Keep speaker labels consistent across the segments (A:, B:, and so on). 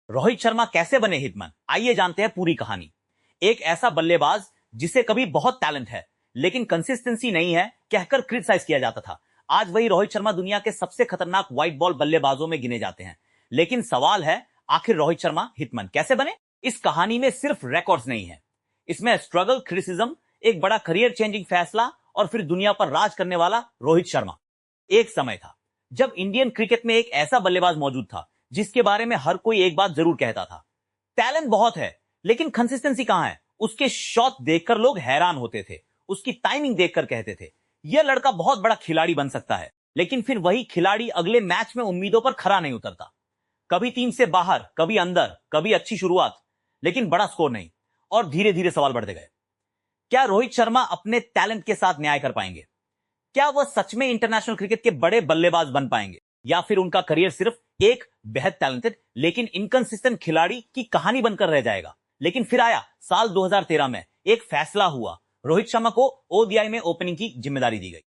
A: रोहित शर्मा कैसे बने हिटमैन, आइए जानते हैं पूरी कहानी। एक ऐसा बल्लेबाज जिसे कभी बहुत टैलेंट है लेकिन कंसिस्टेंसी नहीं है कहकर क्रिटिसाइज किया जाता था, आज वही रोहित शर्मा दुनिया के सबसे खतरनाक व्हाइट बॉल बल्लेबाजों में गिने जाते हैं। लेकिन सवाल है, आखिर रोहित शर्मा हिटमैन कैसे बने? इस कहानी में सिर्फ रिकॉर्ड्स नहीं है, इसमें स्ट्रगल, क्रिटिसिज्म, एक बड़ा करियर चेंजिंग फैसला और फिर दुनिया पर राज करने वाला रोहित शर्मा। एक समय था जब इंडियन क्रिकेट में एक ऐसा बल्लेबाज मौजूद था जिसके बारे में हर कोई एक बात जरूर कहता था, टैलेंट बहुत है लेकिन कंसिस्टेंसी कहां है। उसके शॉट देखकर लोग हैरान होते थे, उसकी टाइमिंग देखकर कहते थे यह लड़का बहुत बड़ा खिलाड़ी बन सकता है। लेकिन फिर वही खिलाड़ी अगले मैच में उम्मीदों पर खरा नहीं उतरता, कभी टीम से बाहर, कभी अंदर, कभी अच्छी शुरुआत लेकिन बड़ा स्कोर नहीं। और धीरे धीरे सवाल बढ़ते गए, क्या रोहित शर्मा अपने टैलेंट के साथ न्याय कर पाएंगे? क्या वह सच में इंटरनेशनल क्रिकेट के बड़े बल्लेबाज बन पाएंगे, या फिर उनका करियर सिर्फ एक बेहद टैलेंटेड लेकिन इनकंसिस्टेंट खिलाड़ी की कहानी बनकर रह जाएगा? लेकिन फिर आया साल 2013 में, एक फैसला हुआ, रोहित शर्मा को ओडीआई में ओपनिंग की जिम्मेदारी दी गई।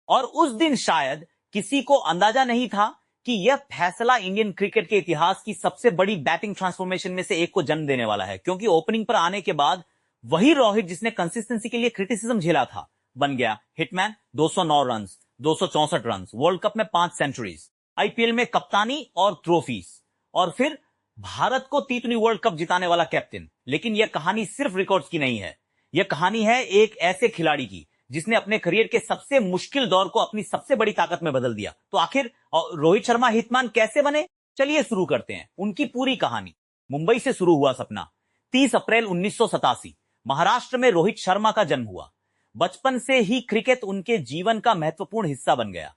A: और उस दिन शायद किसी को अंदाजा नहीं था कि यह फैसला इंडियन क्रिकेट के इतिहास की सबसे बड़ी बैटिंग ट्रांसफॉर्मेशन में से एक को जन्म देने वाला है, क्योंकि ओपनिंग पर आने के बाद वही रोहित जिसने कंसिस्टेंसी के लिए क्रिटिसिज्म झेला था बन गया hitman. 209 run, 264 run, world cup में 5 सेंचुरीज, आईपीएल में कप्तानी और ट्रॉफीज, और फिर भारत को T20 वर्ल्ड कप जिताने वाला कैप्टन। लेकिन यह कहानी सिर्फ रिकॉर्ड्स की नहीं है, यह कहानी है एक ऐसे खिलाड़ी की जिसने अपने करियर के सबसे मुश्किल दौर को अपनी सबसे बड़ी ताकत में बदल दिया। तो आखिर रोहित शर्मा हिटमैन कैसे बने? चलिए शुरू करते हैं उनकी पूरी कहानी। मुंबई से शुरू हुआ सपना। 30 अप्रैल 1987 महाराष्ट्र में रोहित शर्मा का जन्म हुआ। बचपन से ही क्रिकेट उनके जीवन का महत्वपूर्ण हिस्सा बन गया।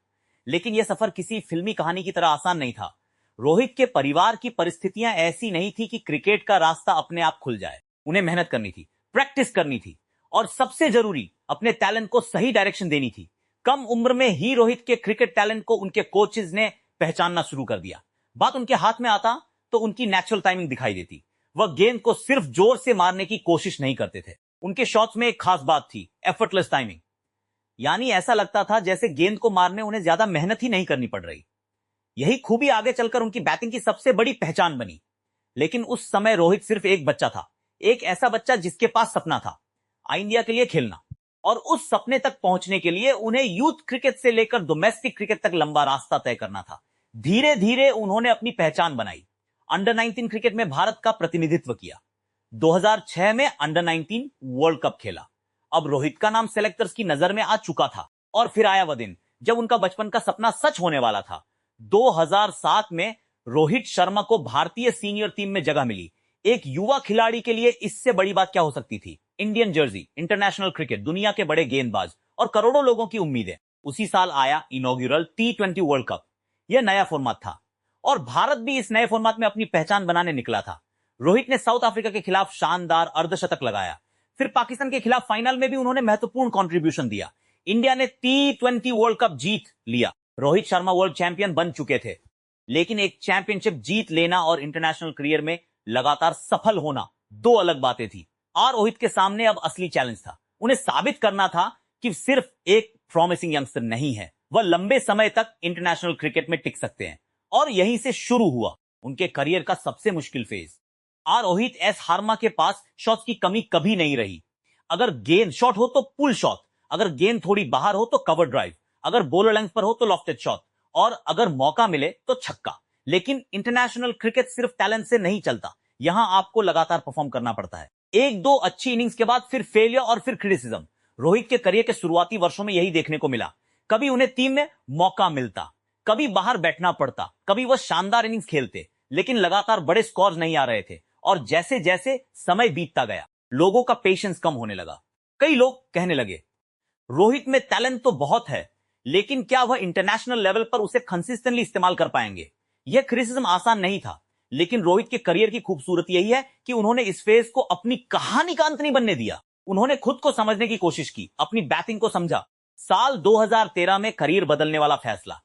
A: लेकिन यह सफर किसी फिल्मी कहानी की तरह आसान नहीं था। रोहित के परिवार की परिस्थितियां ऐसी नहीं थी कि क्रिकेट का रास्ता अपने आप खुल जाए। उन्हें मेहनत करनी थी, प्रैक्टिस करनी थी और सबसे जरूरी अपने टैलेंट को सही डायरेक्शन देनी थी। कम उम्र में ही रोहित के क्रिकेट टैलेंट को उनके कोचेज ने पहचानना शुरू कर दिया। बात उनके हाथ में आता तो उनकी नेचुरल टाइमिंग दिखाई देती। वह गेंद को सिर्फ जोर से मारने की कोशिश नहीं करते थे। उनके शॉट्स में एक खास बात थी, एफर्टलेस टाइमिंग। यानी ऐसा लगता था जैसे गेंद को मारने उन्हें ज्यादा मेहनत ही नहीं करनी पड़ रही। यही खूबी आगे चलकर उनकी बैटिंग की सबसे बड़ी पहचान बनी। लेकिन उस समय रोहित सिर्फ एक बच्चा था, एक ऐसा बच्चा जिसके पास सपना था इंडिया के लिए खेलना। और उस सपने तक पहुंचने के लिए उन्हें यूथ क्रिकेट से लेकर डोमेस्टिक क्रिकेट तक लंबा रास्ता तय करना था। धीरे धीरे उन्होंने अपनी पहचान बनाई। अंडर 19 क्रिकेट में भारत का प्रतिनिधित्व किया। 2006 में अंडर 19 वर्ल्ड कप खेला। अब रोहित का नाम सेलेक्टर्स की नजर में आ चुका था। और फिर आया वह दिन जब उनका बचपन का सपना सच होने वाला था। 2007 में रोहित शर्मा को भारतीय सीनियर टीम में जगह मिली। एक युवा खिलाड़ी के लिए इससे बड़ी बात क्या हो सकती थी? इंडियन जर्सी, इंटरनेशनल क्रिकेट, दुनिया के बड़े गेंदबाज और करोड़ों लोगों की उम्मीदें। उसी साल आया इनॉग्यूरल T20 वर्ल्ड कप। यह नया फॉर्मेट था और भारत भी इस नए फॉर्मेट में अपनी पहचान बनाने निकला था। रोहित ने साउथ अफ्रीका के खिलाफ शानदार अर्धशतक लगाया। फिर पाकिस्तान के खिलाफ फाइनल में भी उन्होंने महत्वपूर्ण कंट्रीब्यूशन दिया। इंडिया ने T20 वर्ल्ड कप जीत लिया। रोहित शर्मा वर्ल्ड चैंपियन बन चुके थे। लेकिन एक चैंपियनशिप जीत लेना और इंटरनेशनल करियर में लगातार सफल होना दो अलग बातें थी। और रोहित के सामने अब असली चैलेंज था। उन्हें साबित करना था कि सिर्फ एक प्रॉमिसिंग यंगस्टर नहीं है, वह लंबे समय तक इंटरनेशनल क्रिकेट में टिक सकते हैं। और यहीं से शुरू हुआ उनके करियर का सबसे मुश्किल फेज। रोहित एस हार्मा के पास शॉट्स की कमी कभी नहीं रही। अगर गेंद शॉट हो तो पुल शॉट, अगर गेंद थोड़ी बाहर हो तो कवर ड्राइव, अगर बॉलर लेंथ पर हो तो लॉफ्टेड शॉट, और अगर मौका मिले तो छक्का। लेकिन इंटरनेशनल क्रिकेट सिर्फ टैलेंट से नहीं चलता, यहां आपको लगातार परफॉर्म करना पड़ता है। एक दो अच्छी इनिंग्स के बाद फिर फेलियर और फिर क्रिटिसिज्म। रोहित के करियर के शुरुआती वर्षों में यही देखने को मिला। कभी उन्हें टीम में मौका मिलता, कभी बाहर बैठना पड़ता, कभी वह शानदार इनिंग्स खेलते, लेकिन लगातार बड़े स्कोर नहीं आ रहे थे। और जैसे जैसे समय बीतता गया, लोगों का पेशेंस कम होने लगा। कई लोग कहने लगे, रोहित में टैलेंट तो बहुत है, लेकिन क्या वह इंटरनेशनल लेवल पर उसे कंसिस्टेंटली इस्तेमाल कर पाएंगे? यह क्रिटिसिज्म आसान नहीं था। लेकिन रोहित के करियर की खूबसूरती यही है कि उन्होंने इस फेज को अपनी कहानी का अंत नहीं बनने दिया। उन्होंने खुद को समझने की कोशिश की, अपनी बैटिंग को समझा। साल 2013 में करियर बदलने वाला फैसला।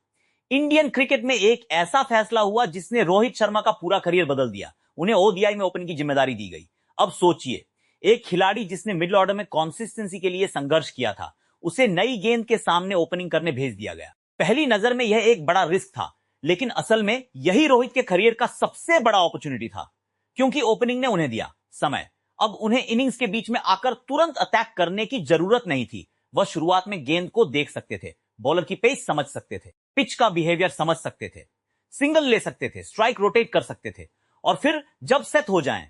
A: इंडियन क्रिकेट में एक ऐसा फैसला हुआ जिसने रोहित शर्मा का पूरा करियर बदल दिया। उन्हें ओडीआई में ओपनिंग की जिम्मेदारी दी गई। अब सोचिए, एक खिलाड़ी जिसने मिडिल ऑर्डर में कंसिस्टेंसी के लिए संघर्ष किया था, उसे नई गेंद के सामने ओपनिंग करने भेज दिया गया। पहली नजर में यह एक बड़ा रिस्क था, लेकिन असल में यही रोहित के करियर का सबसे बड़ा अपॉर्चुनिटी था। क्योंकि ओपनिंग ने उन्हें दिया समय। अब उन्हें इनिंग्स के बीच में आकर तुरंत अटैक करने की जरूरत नहीं थी। वह शुरुआत में गेंद को देख सकते थे, बॉलर की पेस समझ सकते थे, पिच का बिहेवियर समझ सकते थे, सिंगल ले सकते थे, स्ट्राइक रोटेट कर सकते थे, और फिर जब सेट हो जाएं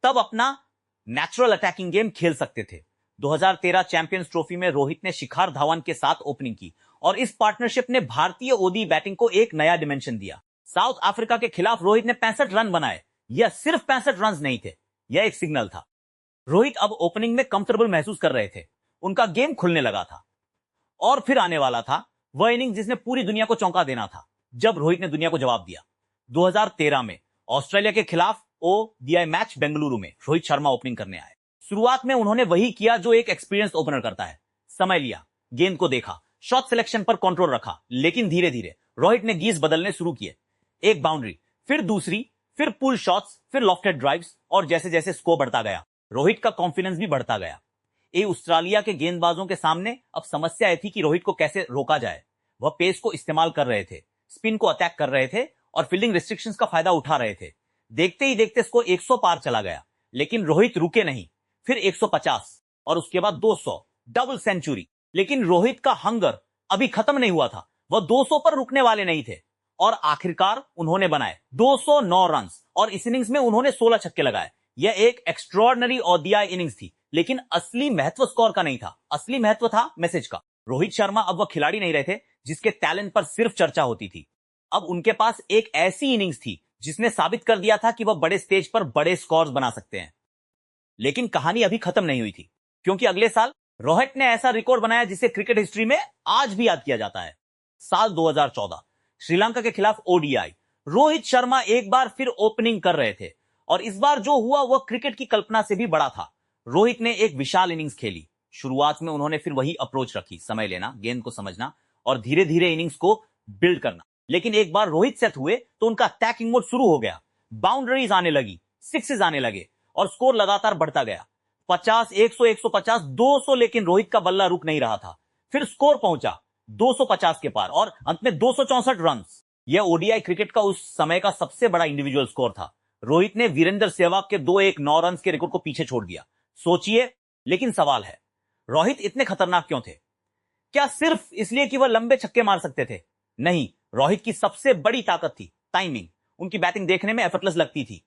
A: तब अपना नेचुरल अटैकिंग गेम खेल सकते थे। 2013 चैंपियंस ट्रॉफी में रोहित ने शिखर धवन के साथ ओपनिंग की और इस पार्टनरशिप ने भारतीय ओडी बैटिंग को एक नया डिमेंशन दिया। साउथ अफ्रीका के खिलाफ रोहित ने 65 रन बनाए। यह सिर्फ 65 रन नहीं थे, यह एक सिग्नल था। रोहित अब ओपनिंग में कंफर्टेबल महसूस कर रहे थे, उनका गेम खुलने लगा था। और फिर आने वाला था वह इनिंग जिसने पूरी दुनिया को चौंका देना था, जब रोहित ने दुनिया को जवाब दिया। 2013 में ऑस्ट्रेलिया के खिलाफ ओडीआई मैच बेंगलुरु में रोहित शर्मा ओपनिंग करने आए। शुरुआत में उन्होंने वही किया जो एक एक्सपीरियंस ओपनर करता है, समय लिया, गेंद को देखा, शॉट सिलेक्शन पर कंट्रोल रखा। लेकिन धीरे धीरे रोहित ने गीज बदलने शुरू किए, एक बाउंड्री, फिर दूसरी, फिर पुल शॉट्स, फिर लॉफ्टेड ड्राइव्स, और जैसे जैसे स्कोर बढ़ता गया रोहित का कॉन्फिडेंस भी बढ़ता गया। ये ऑस्ट्रेलिया के गेंदबाजों के सामने अब समस्या यह थी कि रोहित को कैसे रोका जाए। वह पेस को इस्तेमाल कर रहे थे, स्पिन को अटैक कर रहे थे और फील्डिंग रिस्ट्रिक्शंस का फायदा उठा रहे थे। देखते ही देखते स्कोर 100 पार चला गया, लेकिन रोहित रुके नहीं। फिर 150 और उसके बाद 200, डबल सेंचुरी। लेकिन रोहित का हंगर अभी खत्म नहीं हुआ था, वह 200 पर रुकने वाले नहीं थे। और आखिरकार उन्होंने बनाए 209 रन और इस इनिंग्स में उन्होंने 16 छक्के लगाए। यह एक एक्स्ट्रॉर्डिनरी ओडीआई इनिंग्स थी, लेकिन असली महत्व स्कोर का नहीं था, असली महत्व था मैसेज का। रोहित शर्मा अब वह खिलाड़ी नहीं रहे थे जिसके टैलेंट पर सिर्फ चर्चा होती थी। अब उनके पास एक ऐसी इनिंग्स थी जिसने साबित कर दिया था कि वह बड़े स्टेज पर बड़े स्कोर्स बना सकते हैं। लेकिन कहानी अभी खत्म नहीं हुई थी, क्योंकि अगले साल रोहित ने ऐसा रिकॉर्ड बनाया जिसे क्रिकेट हिस्ट्री में आज भी याद किया जाता है। साल 2014 श्रीलंका के खिलाफ ओडीआई, रोहित शर्मा एक बार फिर ओपनिंग कर रहे थे और इस बार जो हुआ वह क्रिकेट की कल्पना से भी बड़ा था। रोहित ने एक विशाल इनिंग्स खेली। शुरुआत में उन्होंने फिर वही अप्रोच रखी, समय लेना, गेंद को समझना और धीरे धीरे इनिंग्स को बिल्ड करना। लेकिन एक बार रोहित सेट हुए तो उनका अटैकिंग मोड शुरू हो गया। बाउंड्रीज आने लगी, सिक्सेस आने लगे और स्कोर लगातार बढ़ता गया। 50, 100, 150, 200, लेकिन रोहित का बल्ला रुक नहीं रहा था। फिर स्कोर पहुंचा 250 के पार और अंत में 264 रन। यह ओडीआई क्रिकेट का उस समय का सबसे बड़ा इंडिविजुअल स्कोर था। रोहित ने वीरेंद्र सहवाग के 2-1-9 रन के रिकॉर्ड को पीछे छोड़ दिया। सोचिए, लेकिन सवाल है, रोहित इतने खतरनाक क्यों थे? क्या सिर्फ इसलिए कि वह लंबे छक्के मार सकते थे? नहीं, रोहित की सबसे बड़ी ताकत थी टाइमिंग। उनकी बैटिंग देखने में एफर्टलेस लगती थी।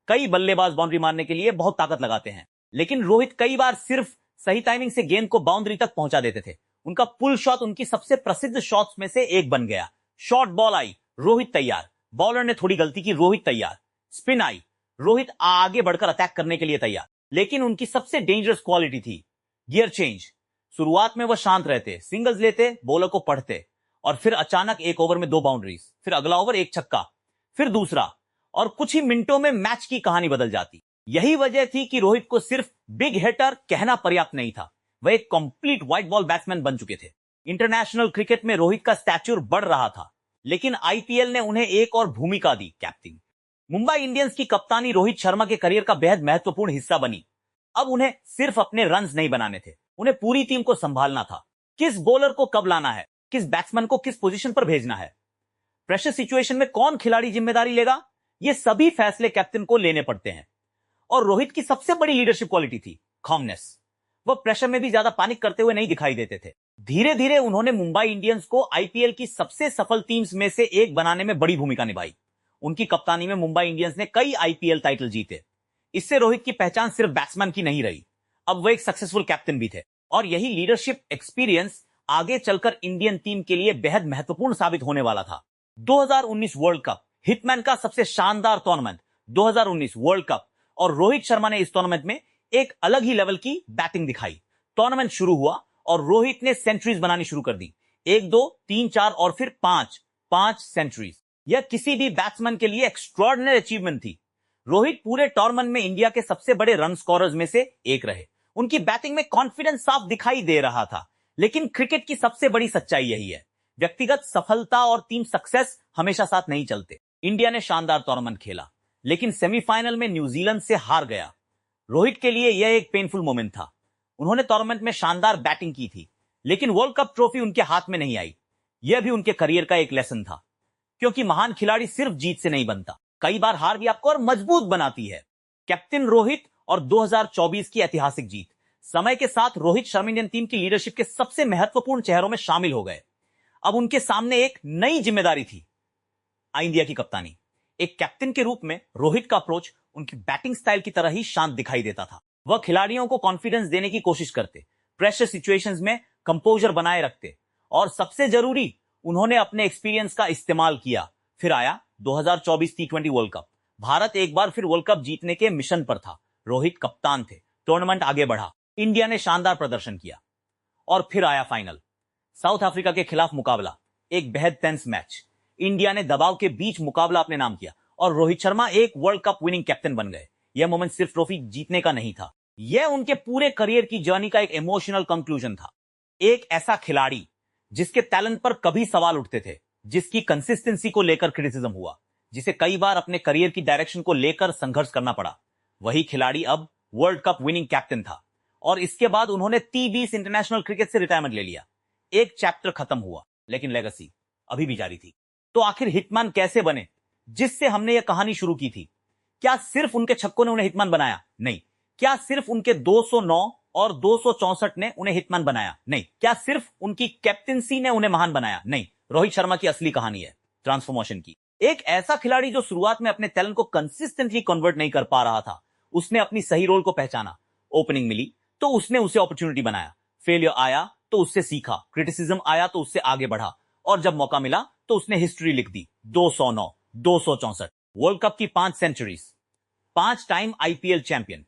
A: कई बल्लेबाज बाउंड्री मारने के लिए बहुत ताकत लगाते हैं, लेकिन रोहित कई बार सिर्फ सही टाइमिंग से गेंद को बाउंड्री तक पहुंचा देते थे। उनका पुल शॉट उनकी सबसे प्रसिद्ध शॉट्स में से एक बन गया। शॉर्ट बॉल आई, रोहित तैयार। बॉलर ने थोड़ी गलती की, रोहित तैयार। स्पिन आई, रोहित आगे बढ़कर अटैक करने के लिए तैयार। लेकिन उनकी सबसे डेंजरस क्वालिटी थी गियर चेंज। शुरुआत में वह शांत रहते, सिंगल्स लेते, बॉलर को पढ़ते और फिर अचानक एक ओवर में 2 बाउंड्रीज, फिर अगला ओवर 1 छक्का, फिर दूसरा, और कुछ ही मिनटों में मैच की कहानी बदल जाती। यही वजह थी कि रोहित को सिर्फ बिग हिटर कहना पर्याप्त नहीं था, वह एक कंप्लीट व्हाइट बॉल बैट्समैन बन चुके थे। इंटरनेशनल क्रिकेट में रोहित का स्टैच्यूर बढ़ रहा था, लेकिन आईपीएल ने उन्हें एक और भूमिका दी, कैप्टन। मुंबई इंडियंस की कप्तानी रोहित शर्मा के करियर का बेहद महत्वपूर्ण हिस्सा बनी। अब उन्हें सिर्फ अपने रन्स नहीं बनाने थे, उन्हें पूरी टीम को संभालना था। किस बॉलर को कब लाना है, किस बैट्समैन को किस पोजीशन पर भेजना है, प्रेशर सिचुएशन में कौन खिलाड़ी जिम्मेदारी लेगा, ये सभी फैसले कैप्टन को लेने पड़ते हैं। और रोहित की सबसे बड़ी लीडरशिप क्वालिटी थी कॉमनेस। वह प्रेशर में भी ज्यादा पैनिक करते हुए नहीं दिखाई देते थे। धीरे धीरे उन्होंने मुंबई इंडियंस को आईपीएल की सबसे सफल टीम्स में से एक बनाने में बड़ी भूमिका निभाई। उनकी कप्तानी में मुंबई इंडियंस ने कई आईपीएल टाइटल जीते। इससे रोहित की पहचान सिर्फ बैट्समैन की नहीं रही, अब वह एक सक्सेसफुल कैप्टन भी थे। और यही लीडरशिप एक्सपीरियंस आगे चलकर इंडियन टीम के लिए बेहद महत्वपूर्ण साबित होने वाला था। 2019 वर्ल्ड कप, हिटमैन का सबसे शानदार टूर्नामेंट 2019 वर्ल्ड कप, और रोहित शर्मा ने इस टूर्नामेंट में एक अलग ही लेवल की बैटिंग दिखाई। टूर्नामेंट शुरू हुआ और रोहित ने सेंचुरीज बनानी शुरू कर दी। 1, 2, 3, 4 और फिर 5 सेंचुरीज। यह किसी भी बैट्समैन के लिए एक्स्ट्रॉर्डिनरी अचीवमेंट थी। रोहित पूरे टूर्नामेंट में इंडिया के सबसे बड़े रन स्कोरर्स में से एक रहे। उनकी बैटिंग में कॉन्फिडेंस साफ दिखाई दे रहा था। लेकिन क्रिकेट की सबसे बड़ी सच्चाई यही है, व्यक्तिगत सफलता और टीम सक्सेस हमेशा साथ नहीं चलते। इंडिया ने शानदार टूर्नामेंट खेला, लेकिन सेमीफाइनल में न्यूजीलैंड से हार गया। रोहित के लिए यह एक पेनफुल मोमेंट था। उन्होंने टूर्नामेंट में शानदार बैटिंग की थी, लेकिन वर्ल्ड कप ट्रॉफी उनके हाथ में नहीं आई। यह भी उनके करियर का एक लेसन था, क्योंकि महान खिलाड़ी सिर्फ जीत से नहीं बनता, कई बार हार भी आपको और मजबूत बनाती है। कैप्टन रोहित और 2024 की ऐतिहासिक जीत। समय के साथ रोहित शर्मा इंडियन टीम की लीडरशिप के सबसे महत्वपूर्ण चेहरों में शामिल हो गए। अब उनके सामने एक नई जिम्मेदारी थी, इंडिया की कप्तानी। एक कैप्टन के रूप में रोहित का अप्रोच उनकी बैटिंग स्टाइल की तरह ही शांत दिखाई देता था। वह खिलाड़ियों को कॉन्फिडेंस देने की कोशिश करते, प्रेशर सिचुएशंस में कंपोजर बनाए रखते, और सबसे जरूरी, उन्होंने अपने एक्सपीरियंस का इस्तेमाल किया। फिर आया 2024 T20 वर्ल्ड कप। भारत एक बार फिर वर्ल्ड कप जीतने के मिशन पर था। रोहित कप्तान थे। टूर्नामेंट आगे बढ़ा, इंडिया ने शानदार प्रदर्शन किया, और फिर आया फाइनल, साउथ अफ्रीका के खिलाफ मुकाबला। एक बेहद टेंस मैच। इंडिया ने दबाव के बीच मुकाबला अपने नाम किया और रोहित शर्मा एक वर्ल्ड कप विनिंग कैप्टन बन गए। यह मोमेंट सिर्फ ट्रॉफी जीतने का नहीं था, यह उनके पूरे करियर की जर्नी का एक इमोशनल कंक्लूजन था। एक ऐसा खिलाड़ी जिसके टैलेंट पर कभी सवाल उठते थे, जिसकी कंसिस्टेंसी को लेकर क्रिटिसिज्म हुआ, जिसे कई बार अपने करियर की डायरेक्शन को लेकर संघर्ष करना पड़ा, वही खिलाड़ी अब वर्ल्ड कप विनिंग कैप्टन था। और इसके बाद उन्होंने T20 इंटरनेशनल क्रिकेट से रिटायरमेंट ले लिया। एक चैप्टर खत्म हुआ, लेकिन लेगेसी अभी भी जारी थी। तो आखिर हिटमैन कैसे बने, जिससे हमने यह कहानी शुरू की थी? क्या सिर्फ उनके छक्कों ने उन्हें हिटमैन बनाया? नहीं। क्या सिर्फ उनके 209 और 264 ने उन्हें हिटमैन बनाया? नहीं। क्या सिर्फ उनकी कैप्टनसी ने उन्हें महान बनाया? नहीं। रोहित शर्मा की असली कहानी है ट्रांसफॉर्मेशन की। एक ऐसा खिलाड़ी जो शुरुआत में अपने टैलेंट को कंसिस्टेंटली कन्वर्ट नहीं कर पा रहा था, उसने अपनी सही रोल को पहचाना। ओपनिंग मिली तो उसने उसे अपॉर्चुनिटी बनाया, फेलियर आया तो उससे सीखा, क्रिटिसिज्म आया तो उससे आगे बढ़ा, और जब मौका मिला तो उसने हिस्ट्री लिख दी। 209, 264, वर्ल्ड कप की 5 centuries, 5 time IPL champion,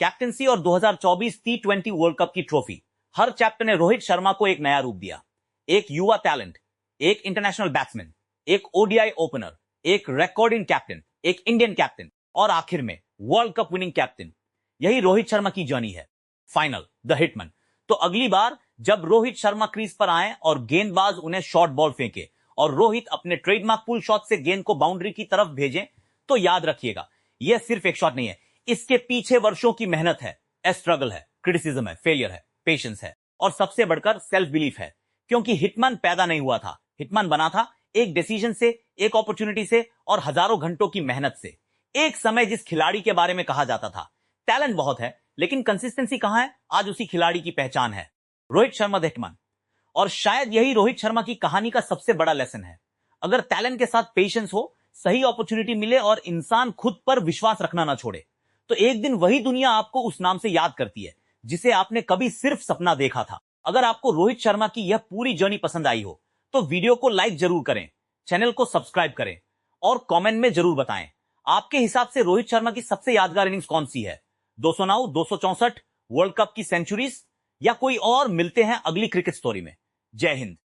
A: captaincy और 2024 T20 वर्ल्ड कप की ट्रॉफी। हर चैप्टर ने रोहित शर्मा को एक नया रूप दिया। एक युवा टैलेंट, एक इंटरनेशनल बैट्समैन, एक ODI ओपनर, एक रिकॉर्डिंग कैप्टन, एक इंडियन कैप्टन, और आखिर में वर्ल्ड कप विनिंग कैप्टन। यही रोहित शर्मा की जर्नी है। Final, the hitman. तो अगली बार जब रोहित शर्मा क्रीज पर आए और गेंदबाज उन्हें शॉर्ट बॉल फेंके और रोहित अपने ट्रेडमार्क पुल शॉट से गेंद को बाउंड्री की तरफ भेजें, तो याद रखिएगा, यह सिर्फ एक शॉट नहीं है, इसके पीछे वर्षों की मेहनत है, स्ट्रगल है, क्रिटिसिज्म है, फेलियर है, पेशेंस है, और सबसे बढ़कर सेल्फ बिलीफ है। क्योंकि हिटमैन पैदा नहीं हुआ था, हिटमैन बना था एक डिसीजन से, एक अपॉर्चुनिटी से, और हजारों घंटों की मेहनत से। एक समय जिस खिलाड़ी के बारे में कहा जाता था, टैलेंट बहुत है लेकिन कंसिस्टेंसी कहां है, आज उसी खिलाड़ी की पहचान है, रोहित शर्मा द हिटमैन। और शायद यही रोहित शर्मा की कहानी का सबसे बड़ा लेसन है। अगर टैलेंट के साथ पेशेंस हो, सही अपॉर्चुनिटी मिले और इंसान खुद पर विश्वास रखना ना छोड़े, तो एक दिन वही दुनिया आपको उस नाम से याद करती है जिसे आपने कभी सिर्फ सपना देखा था। अगर आपको रोहित शर्मा की यह पूरी जर्नी पसंद आई हो तो वीडियो को लाइक जरूर करें, चैनल को सब्सक्राइब करें, और कमेंट में जरूर बताएं आपके हिसाब से रोहित शर्मा की सबसे यादगार इनिंग्स कौन सी है। 209, 264, वर्ल्ड कप की सेंचुरीज, या कोई और? मिलते हैं अगली क्रिकेट स्टोरी में। जय हिंद।